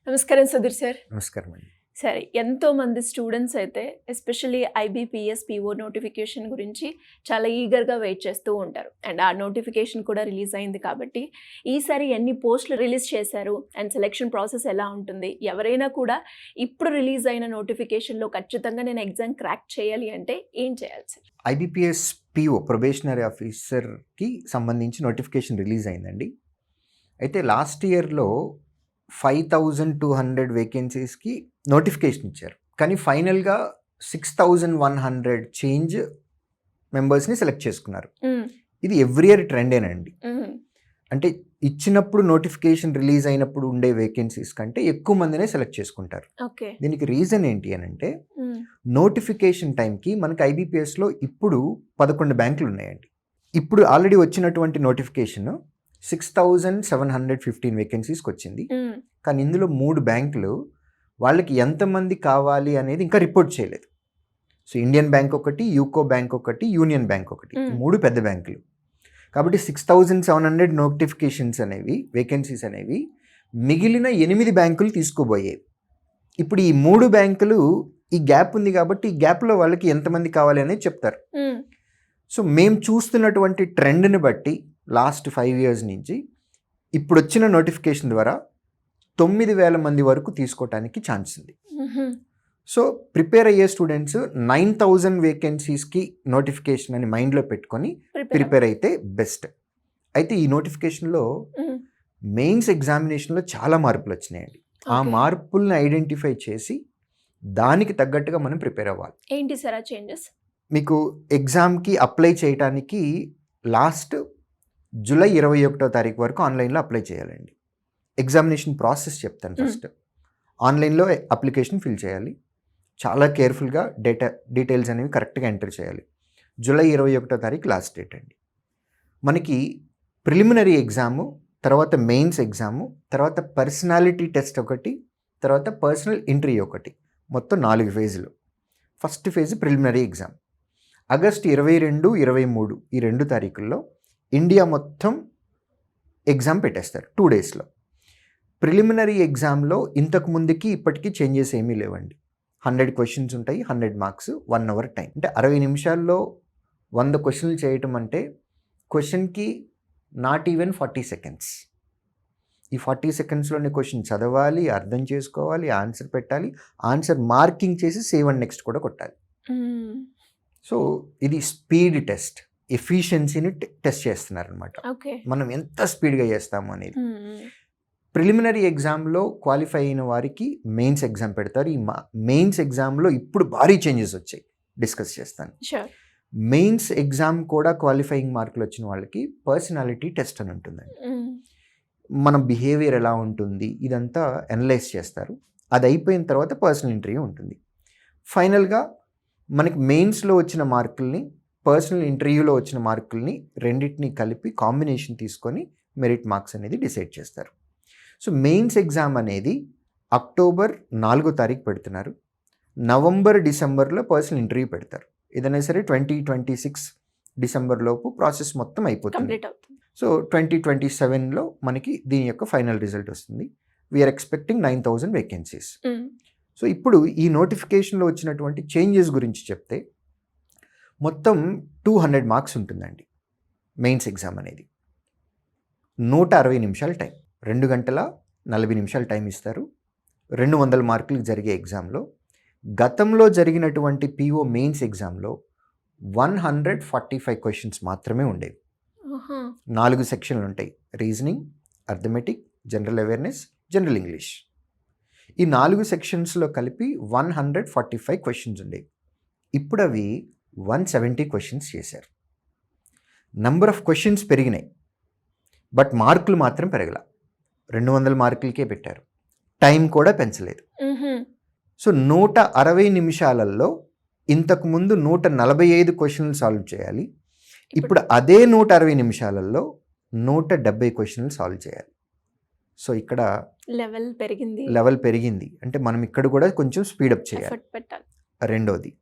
నమస్కారం సుధీర్ సార్. నమస్కారం అండి. సరే, ఎంతో మంది స్టూడెంట్స్ అయితే ఎస్పెషల్లీ ఐబీపీఎస్ పీఓ నోటిఫికేషన్ గురించి చాలా ఈగర్గా వెయిట్ చేస్తూ ఉంటారు. అండ్ ఆ నోటిఫికేషన్ కూడా రిలీజ్ అయింది కాబట్టి ఈసారి ఎన్ని పోస్టులు రిలీజ్ చేశారు అండ్ సెలెక్షన్ ప్రాసెస్ ఎలా ఉంటుంది, ఎవరైనా కూడా ఇప్పుడు రిలీజ్ అయిన నోటిఫికేషన్లో ఖచ్చితంగా నేను ఎగ్జామ్ క్రాక్ చేయాలి అంటే ఏం చేయాలి సార్? ఐబీపీఎస్ పీఓ ప్రొబేషనరీ ఆఫీసర్కి సంబంధించి నోటిఫికేషన్ రిలీజ్ అయిందండి. అయితే లాస్ట్ ఇయర్లో 5200 వేకెన్సీస్కి నోటిఫికేషన్ ఇచ్చారు, కానీ ఫైనల్గా 6100 చేంజ్ మెంబర్స్ని సెలెక్ట్ చేసుకున్నారు. ఇది ఎవ్రీ ఇయర్ ట్రెండేనండి. అంటే ఇచ్చినప్పుడు నోటిఫికేషన్ రిలీజ్ అయినప్పుడు ఉండే వేకెన్సీస్ కంటే ఎక్కువ మందినే సెలెక్ట్ చేసుకుంటారు. దీనికి రీజన్ ఏంటి అని అంటే నోటిఫికేషన్ టైంకి మనకి ఐబీపీఎస్లో ఇప్పుడు 11 బ్యాంకులు ఉన్నాయండి. ఇప్పుడు ఆల్రెడీ వచ్చినటువంటి నోటిఫికేషన్ 6715 వేకెన్సీస్కి వచ్చింది, కానీ ఇందులో 3 బ్యాంకులు వాళ్ళకి ఎంతమంది కావాలి అనేది ఇంకా రిపోర్ట్ చేయలేదు. సో ఇండియన్ బ్యాంక్ ఒకటి, యూకో బ్యాంక్ ఒకటి, యూనియన్ బ్యాంక్ ఒకటి, 3 పెద్ద బ్యాంకులు. కాబట్టి 6700 నోటిఫికేషన్స్ అనేవి, వేకెన్సీస్ అనేవి మిగిలిన 8 బ్యాంకులు తీసుకోబోయేవి. ఇప్పుడు ఈ 3 బ్యాంకులు ఈ గ్యాప్ ఉంది కాబట్టి ఈ గ్యాప్లో వాళ్ళకి ఎంతమంది కావాలి అనేది చెప్తారు. సో మేము చూస్తున్నటువంటి ట్రెండ్ని బట్టి లాస్ట్ 5 years నుంచి ఇప్పుడు వచ్చిన నోటిఫికేషన్ ద్వారా 9000 మంది వరకు తీసుకోవటానికి ఛాన్స్ ఉంది. సో ప్రిపేర్ అయ్యే స్టూడెంట్స్ 9000 వేకెన్సీస్కి నోటిఫికేషన్ అని మైండ్లో పెట్టుకొని ప్రిపేర్ అయితే బెస్ట్. అయితే ఈ నోటిఫికేషన్లో మెయిన్స్ ఎగ్జామినేషన్లో చాలా మార్పులు వచ్చినాయండి. ఆ మార్పుల్ని ఐడెంటిఫై చేసి దానికి తగ్గట్టుగా మనం ప్రిపేర్ అవ్వాలి. ఏంటి సార్ ఆ చేంజెస్? మీకు ఎగ్జామ్కి అప్లై చేయడానికి లాస్ట్ జూలై 21వ తారీఖు వరకు ఆన్లైన్లో అప్లై చేయాలండి. ఎగ్జామినేషన్ ప్రాసెస్ చెప్తాను. ఫస్ట్ ఆన్లైన్లో అప్లికేషన్ ఫిల్ చేయాలి. చాలా కేర్ఫుల్గా డీటెయిల్స్ అనేవి కరెక్ట్గా ఎంటర్ చేయాలి. జూలై 21వ తారీఖు లాస్ట్ డేట్ అండి. మనకి ప్రిలిమినరీ ఎగ్జాము, తర్వాత మెయిన్స్ ఎగ్జాము, తర్వాత పర్సనాలిటీ టెస్ట్ ఒకటి, తర్వాత పర్సనల్ ఇంటర్వ్యూ ఒకటి, మొత్తం 4 ఫేజులు. First phase preliminary exam August 22, 23 ఈ 2 తారీఖుల్లో ఇండియా మొత్తం ఎగ్జామ్ పెట్టేస్తారు 2 daysలో. ప్రిలిమినరీ ఎగ్జామ్లో ఇంతకు ముందుకి ఇప్పటికీ చేంజెస్ ఏమీ లేవండి. 100 క్వశ్చన్స్ ఉంటాయి, 100 మార్క్స్, 1 hour టైం. అంటే 60 నిమిషాల్లో 100 క్వశ్చన్లు చేయటం అంటే క్వశ్చన్కి నాట్ ఈవెన్ 40 seconds. ఈ 40 secondsలోనే క్వశ్చన్ చదవాలి, అర్థం చేసుకోవాలి, ఆన్సర్ పెట్టాలి, ఆన్సర్ మార్కింగ్ చేసి సేవ్ అండ్ నెక్స్ట్ కూడా కొట్టాలి. సో ఇది స్పీడ్ టెస్ట్, ఎఫిషియన్సీని టెస్ట్ చేస్తున్నారు అనమాట. మనం ఎంత స్పీడ్గా చేస్తాము అనేది. ప్రిలిమినరీ ఎగ్జామ్లో క్వాలిఫై అయిన వారికి మెయిన్స్ ఎగ్జామ్ పెడతారు. ఈ మెయిన్స్ ఎగ్జామ్లో ఇప్పుడు భారీ చేంజెస్ వచ్చాయి, డిస్కస్ చేస్తాను. మెయిన్స్ ఎగ్జామ్ కూడా క్వాలిఫైయింగ్ మార్కులు వచ్చిన వాళ్ళకి పర్సనాలిటీ టెస్ట్ అని ఉంటుందండి. మన బిహేవియర్ ఎలా ఉంటుంది ఇదంతా అనలైజ్ చేస్తారు. అది అయిపోయిన తర్వాత పర్సనల్ ఇంటర్వ్యూ ఉంటుంది. ఫైనల్గా మనకి మెయిన్స్లో వచ్చిన మార్కుల్ని, పర్సనల్ ఇంటర్వ్యూలో వచ్చిన మార్కుల్ని రెండింటిని కలిపి కాంబినేషన్ తీసుకొని మెరిట్ మార్క్స్ అనేది డిసైడ్ చేస్తారు. సో మెయిన్స్ ఎగ్జామ్ అనేది అక్టోబర్ 4వ తారీఖు పెడుతున్నారు. నవంబర్, డిసెంబర్లో పర్సనల్ ఇంటర్వ్యూ పెడతారు. ఏదైనా సరే 2026 డిసెంబర్ లోపు ప్రాసెస్ మొత్తం అయిపోతుంది. సో 2027లో మనకి దీని యొక్క ఫైనల్ రిజల్ట్ వస్తుంది. We are expecting 9000 vacancies. సో ఇప్పుడు ఈ నోటిఫికేషన్లో వచ్చినటువంటి చేంజెస్ గురించి చెప్తే మొత్తం 200 మార్క్స్ ఉంటుందండి. మెయిన్స్ ఎగ్జామ్ అనేది 160 నిమిషాల టైం, 2 గంటల 40 నిమిషాల టైం ఇస్తారు. 200 మార్కులకు జరిగే ఎగ్జామ్లో గతంలో జరిగినటువంటి పీఓ మెయిన్స్ ఎగ్జామ్లో 145 క్వశ్చన్స్ మాత్రమే ఉండేవి. 4 సెక్షన్లు ఉంటాయి: reasoning, arithmetic, general awareness, general English. ఈ 4 సెక్షన్స్లో కలిపి 145 క్వశ్చన్స్ ఉండేవి. ఇప్పుడు అవి 170 క్వశ్చన్స్ చేశారు. నంబర్ ఆఫ్ క్వశ్చన్స్ పెరిగినాయి, బట్ మార్కులు మాత్రం పెరగల. 200 మార్కులకే పెట్టారు. టైం కూడా పెంచలేదు. సో 160 నిమిషాలలో ఇంతకుముందు 145 క్వశ్చన్లు సాల్వ్ చేయాలి. ఇప్పుడు అదే 160 నిమిషాలలో 170 క్వశ్చన్లు సాల్వ్ చేయాలి. సో ఇక్కడ లెవెల్ పెరిగింది. అంటే మనం ఇక్కడ కూడా కొంచెం స్పీడప్ చేయాలి. రెండోది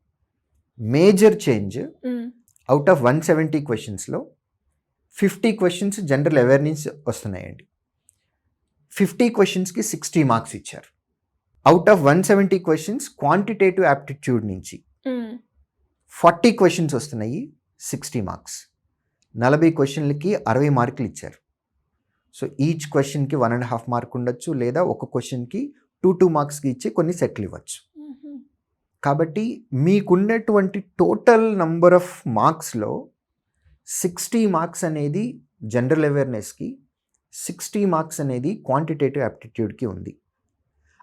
major change, out of 170 క్వశ్చన్స్లో 50 questions general awareness వస్తున్నాయండి. 50 క్వశ్చన్స్కి 60 మార్క్స్ ఇచ్చారు. Out of 170 questions quantitative aptitude నుంచి 40 క్వశ్చన్స్ వస్తున్నాయి, 60 మార్క్స్. 40 క్వశ్చన్లకి 60 మార్కులు ఇచ్చారు. సో ఈచ్ క్వశ్చన్కి 1.5 మార్క్ ఉండొచ్చు, లేదా ఒక క్వశ్చన్కి 2 మార్క్స్కి ఇచ్చి కొన్ని సెట్లు ఇవ్వచ్చు. కాబట్టి మీకున్నటువంటి టోటల్ నంబర్ ఆఫ్ మార్క్స్లో 60 మార్క్స్ అనేది జనరల్ అవేర్నెస్కి, 60 మార్క్స్ అనేది క్వాంటిటేటివ్ యాప్టిట్యూడ్కి ఉంది.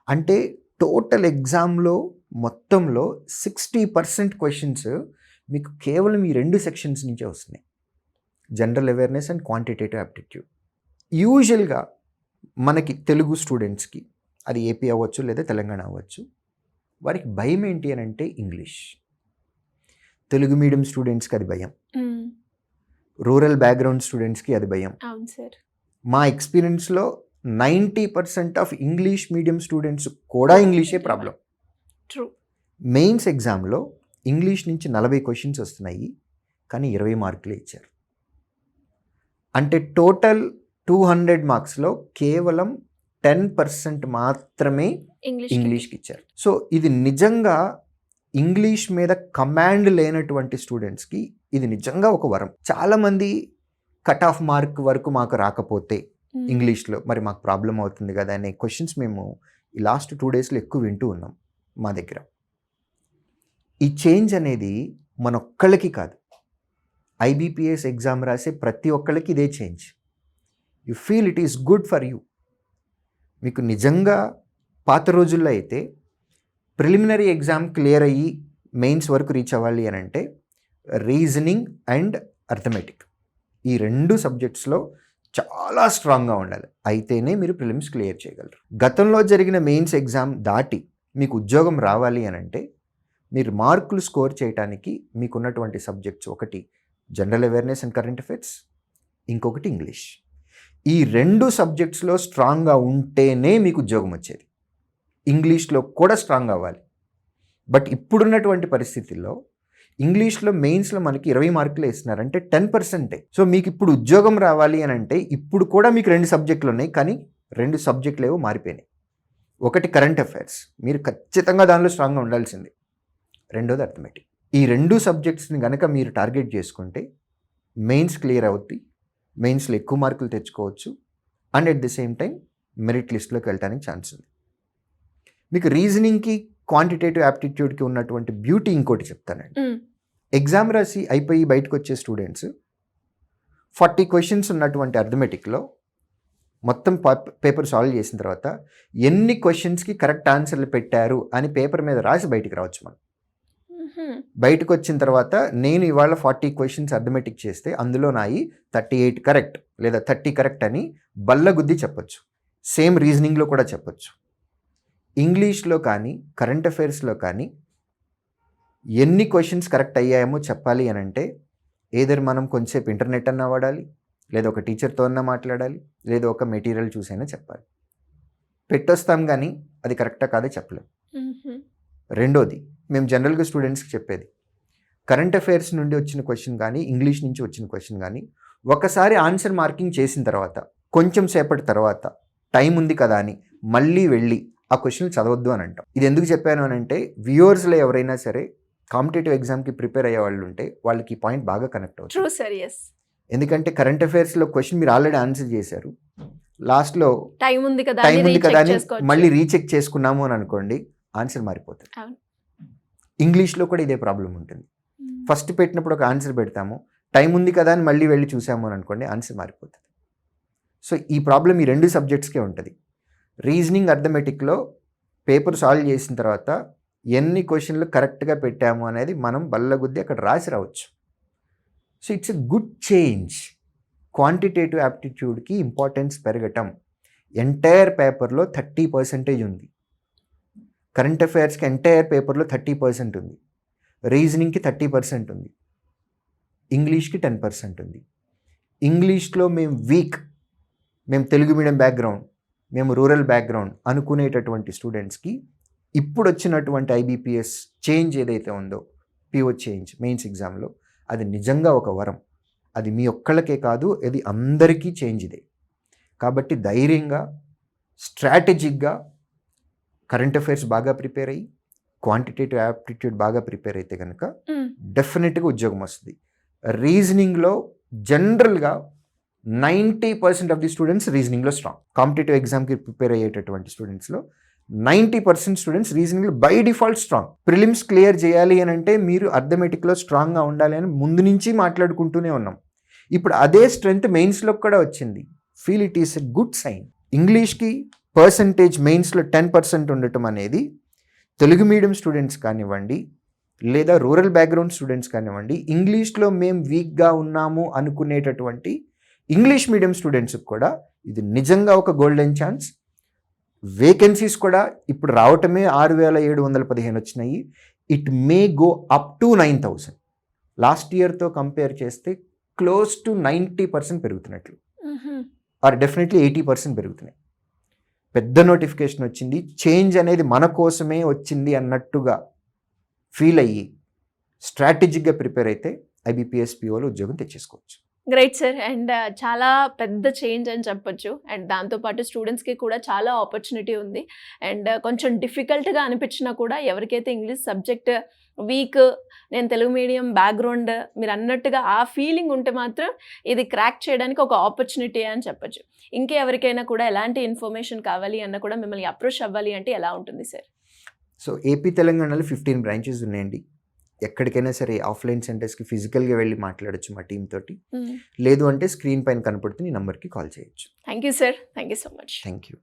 అంటే టోటల్ ఎగ్జామ్లో మొత్తంలో 60% క్వశ్చన్స్ మీకు కేవలం ఈ 2 సెక్షన్స్ నుంచే వస్తున్నాయి, general awareness and quantitative aptitude. యూజువల్గా మనకి తెలుగు స్టూడెంట్స్కి, అది ఏపీ అవ్వచ్చు లేదా తెలంగాణ అవ్వచ్చు, వారికి భయం ఏంటి అని అంటే ఇంగ్లీష్. తెలుగు మీడియం స్టూడెంట్స్కి అది భయం, రూరల్ బ్యాక్గ్రౌండ్ స్టూడెంట్స్కి అది భయం. అవును సార్. మా ఎక్స్పీరియన్స్లో 90% ఆఫ్ ఇంగ్లీష్ మీడియం స్టూడెంట్స్ కూడా ఇంగ్లీషే ప్రాబ్లం. ట్రూ. మెయిన్స్ ఎగ్జామ్లో ఇంగ్లీష్ నుంచి 40 క్వశ్చన్స్ వస్తున్నాయి, కానీ 20 మార్కులే ఇచ్చారు. అంటే టోటల్ 200 మార్క్స్లో కేవలం 10% మాత్రమే ఇంగ్లీష్కి ఇచ్చారు. సో ఇది నిజంగా ఇంగ్లీష్ మీద కమాండ్ లేనటువంటి స్టూడెంట్స్కి ఇది నిజంగా ఒక వరం. చాలామంది కట్ ఆఫ్ మార్క్ వరకు మాకు రాకపోతే ఇంగ్లీష్లో మరి మాకు ప్రాబ్లం అవుతుంది కదా అనే క్వశ్చన్స్ మేము ఈ లాస్ట్ 2 డేస్లో ఎక్కువ వింటూ ఉన్నాం మా దగ్గర. ఈ చేంజ్ అనేది మన ఒక్కళ్ళకి కాదు, ఐబీపీఎస్ ఎగ్జామ్ రాసే ప్రతి ఒక్కళ్ళకి ఇదే change. You feel it is good for you. మీకు నిజంగా పాత రోజుల్లో అయితే ప్రిలిమినరీ ఎగ్జామ్ క్లియర్ అయ్యి మెయిన్స్ వరకు రీచ్ అవ్వాలి అని అంటే రీజనింగ్ అండ్ అర్థమెటిక్, ఈ 2 సబ్జెక్ట్స్లో చాలా స్ట్రాంగ్గా ఉండాలి, అయితేనే మీరు ప్రిలిమ్స్ క్లియర్ చేయగలరు. గతంలో జరిగిన మెయిన్స్ ఎగ్జామ్ దాటి మీకు ఉద్యోగం రావాలి అని అంటే మీరు మార్కులు స్కోర్ చేయడానికి మీకున్నటువంటి సబ్జెక్ట్స్, ఒకటి general awareness and current affairs, ఇంకొకటి ఇంగ్లీష్. ఈ 2 సబ్జెక్ట్స్లో స్ట్రాంగ్గా ఉంటేనే మీకు ఉద్యోగం వచ్చేది. ఇంగ్లీష్లో కూడా స్ట్రాంగ్ అవ్వాలి. బట్ ఇప్పుడున్నటువంటి పరిస్థితుల్లో ఇంగ్లీష్లో మెయిన్స్లో మనకి 20 మార్కులు వేస్తున్నారు, అంటే 10%. సో మీకు ఇప్పుడు ఉద్యోగం రావాలి అని అంటే ఇప్పుడు కూడా మీకు 2 సబ్జెక్టులు ఉన్నాయి, కానీ 2 సబ్జెక్టులు ఏవో మారిపోయినాయి. ఒకటి కరెంట్ అఫైర్స్, మీరు ఖచ్చితంగా దానిలో స్ట్రాంగ్గా ఉండాల్సిందే. రెండోది అర్థమెటిక్. ఈ 2 సబ్జెక్ట్స్ని కనుక మీరు టార్గెట్ చేసుకుంటే మెయిన్స్ క్లియర్ అవుద్ది, మెయిన్స్లో ఎక్కువ మార్కులు తెచ్చుకోవచ్చు, and at the same time merit లిస్ట్లోకి వెళ్ళడానికి ఛాన్స్ ఉంది. మీకు రీజనింగ్కి క్వాంటిటేటివ్ యాప్టిట్యూడ్కి ఉన్నటువంటి బ్యూటీ ఇంకోటి చెప్తానండి. ఎగ్జామ్ రాసి అయిపోయి బయటకు వచ్చే స్టూడెంట్స్ 40 క్వశ్చన్స్ ఉన్నటువంటి అర్థమెటిక్లో మొత్తం పేపర్ సాల్వ్ చేసిన తర్వాత ఎన్ని క్వశ్చన్స్కి కరెక్ట్ ఆన్సర్లు పెట్టారు అని పేపర్ మీద రాసి బయటికి రావచ్చు. మనం బయటకు వచ్చిన తర్వాత నేను ఇవాళ 40 క్వశ్చన్స్ అర్థమెటిక్ చేస్తే అందులో నాయి 38 కరెక్ట్ లేదా 30 కరెక్ట్ అని బల్లగుద్ది చెప్పొచ్చు. సేమ్ రీజనింగ్లో కూడా చెప్పొచ్చు. ఇంగ్లీష్లో కానీ కరెంట్ అఫైర్స్లో కానీ ఎన్ని క్వశ్చన్స్ కరెక్ట్ అయ్యాయేమో చెప్పాలి అని అంటే ఏదర్ మనం కొంచెంసేపు ఇంటర్నెట్ అన్నా వాడాలి, లేదా ఒక టీచర్తో అన్నా మాట్లాడాలి, లేదా ఒక మెటీరియల్ చూసైనా చెప్పాలి. పెట్టొస్తాం కానీ అది కరెక్టా కాదో చెప్పలేం. రెండోది, మేము జనరల్గా స్టూడెంట్స్కి చెప్పేది, కరెంట్ అఫైర్స్ నుండి వచ్చిన క్వశ్చన్ కానీ ఇంగ్లీష్ నుంచి వచ్చిన క్వశ్చన్ కానీ ఒకసారి ఆన్సర్ మార్కింగ్ చేసిన తర్వాత కొంచెం సేపటి తర్వాత టైం ఉంది కదా అని మళ్ళీ వెళ్ళి ఆ క్వశ్చన్ చదవద్దు అని అంటాం. ఇది ఎందుకు చెప్పాను అని అంటే వ్యూవర్స్లో ఎవరైనా సరే కాంపిటేటివ్ ఎగ్జామ్కి ప్రిపేర్ అయ్యే వాళ్ళు ఉంటే వాళ్ళకి ఈ పాయింట్ బాగా కనెక్ట్ అవుతుంది. ఎందుకంటే కరెంట్ అఫైర్స్లో క్వశ్చన్ మీరు ఆల్రెడీ ఆన్సర్ చేశారు, లాస్ట్లో టైం ఉంది కదా అని మళ్ళీ రీచెక్ చేసుకున్నాము అని అనుకోండి, ఆన్సర్ మారిపోతుంది. ఇంగ్లీష్లో కూడా ఇదే ప్రాబ్లం ఉంటుంది. ఫస్ట్ పెట్టినప్పుడు ఒక ఆన్సర్ పెడతాము, టైం ఉంది కదా అని మళ్ళీ వెళ్ళి చూసాము అని అనుకోండి, ఆన్సర్ మారిపోతుంది. సో ఈ ప్రాబ్లం ఈ 2 సబ్జెక్ట్స్కే ఉంటుంది. రీజనింగ్ అర్థమెటిక్లో పేపర్ సాల్వ్ చేసిన తర్వాత ఎన్ని క్వశ్చన్లు కరెక్ట్గా పెట్టాము అనేది మనం బల్లగుద్ది అక్కడ రాసి రావచ్చు. So it's a good change. Quantitative యాప్టిట్యూడ్కి ఇంపార్టెన్స్ పెరగటం. ఎంటైర్ పేపర్లో 30% ఉంది, కరెంట్ అఫైర్స్కి ఎంటైర్ పేపర్లో 30% ఉంది, రీజనింగ్కి 30% ఉంది, ఇంగ్లీష్కి 10% ఉంది. ఇంగ్లీష్లో మేము వీక్, మేము తెలుగు మీడియం బ్యాక్గ్రౌండ్, మేము రూరల్ బ్యాక్గ్రౌండ్ అనుకునేటటువంటి స్టూడెంట్స్కి ఇప్పుడు వచ్చినటువంటి ఐబీపీఎస్ చేంజ్ ఏదైతే ఉందో, పిఓ చేంజ్ మెయిన్స్ ఎగ్జామ్లో, అది నిజంగా ఒక వరం. అది మీ ఒక్కళ్ళకే కాదు, అది అందరికీ చేంజ్ ఇదే. కాబట్టి ధైర్యంగా, స్ట్రాటజిక్గా, కరెంట్ అఫైర్స్ బాగా ప్రిపేర్ అయ్యి క్వాంటిటేటివ్ యాప్టిట్యూడ్ బాగా ప్రిపేర్ అయితే కనుక డెఫినెట్గా ఉద్యోగం వస్తుంది. రీజనింగ్లో జనరల్గా 90% ఆఫ్ ది స్టూడెంట్స్ రీజనింగ్లో స్ట్రాంగ్. కాంపిటేటివ్ ఎగ్జామ్కి ప్రిపేర్ అయ్యేటటువంటి స్టూడెంట్స్లో 90% స్టూడెంట్స్ రీజనింగ్లో by default strong. Prelims clear చేయాలి అని అంటే మీరు అర్థమెటిక్లో స్ట్రాంగ్గా ఉండాలి అని ముందు నుంచి మాట్లాడుకుంటూనే ఉన్నాం. ఇప్పుడు అదే స్ట్రెంగ్త్ మెయిన్స్లో కూడా వచ్చింది. Feel it is a good sign. ఇంగ్లీష్కి పర్సంటేజ్ మెయిన్స్లో 10% ఉండటం అనేది తెలుగు మీడియం స్టూడెంట్స్ కానివ్వండి లేదా రూరల్ బ్యాక్గ్రౌండ్ స్టూడెంట్స్ కానివ్వండి, ఇంగ్లీష్లో మేము వీక్గా ఉన్నాము అనుకునేటటువంటి ఇంగ్లీష్ మీడియం స్టూడెంట్స్కి కూడా ఇది నిజంగా ఒక గోల్డెన్ ఛాన్స్. వేకెన్సీస్ కూడా ఇప్పుడు రావటమే 6,715 వచ్చినాయి. It may go up to 9,000. Last ఇయర్తో కంపేర్ చేస్తే క్లోజ్ టు 90% పెరుగుతున్నట్లు, ఆర్ డెఫినెట్లీ 80% పెరుగుతున్నాయి. పెద్ద నోటిఫికేషన్ వచ్చింది, చేంజ్ అనేది మన కోసమే వచ్చింది అన్నట్టుగా ఫీల్ అయ్యి స్ట్రాటజిక్గా ప్రిపేర్ అయితే IBPS POలో ఉద్యోగం తెచ్చేసుకోవచ్చు. Great sir. అండ్ చాలా పెద్ద చేంజ్ అని చెప్పొచ్చు. అండ్ దాంతోపాటు స్టూడెంట్స్కి కూడా చాలా ఆపర్చునిటీ ఉంది. అండ్ కొంచెం డిఫికల్ట్గా అనిపించినా కూడా ఎవరికైతే ఇంగ్లీష్ సబ్జెక్ట్ వీక్, నేను తెలుగు మీడియం బ్యాక్గ్రౌండ్ మీరు అన్నట్టుగా ఆ ఫీలింగ్ ఉంటే మాత్రం ఇది క్రాక్ చేయడానికి ఒక ఆపర్చునిటీ అని చెప్పొచ్చు. ఇంకెవరికైనా కూడా ఎలాంటి ఇన్ఫర్మేషన్ కావాలి అన్న కూడా మిమ్మల్ని అప్రోచ్ అవ్వాలి అంటే ఎలా ఉంటుంది సార్? సో ఏపీ తెలంగాణలో 15 బ్రాంచెస్ ఉన్నాయండి. ఎక్కడికైనా సరే ఆఫ్లైన్ సెంటర్స్కి ఫిజికల్గా వెళ్ళి మాట్లాడచ్చు మా టీమ్ తోటి, లేదు అంటే స్క్రీన్ పైన కనపడుతున్న ఈ నెంబర్కి కాల్ చేయొచ్చు. Thank you sir. Thank you so much. Thank you.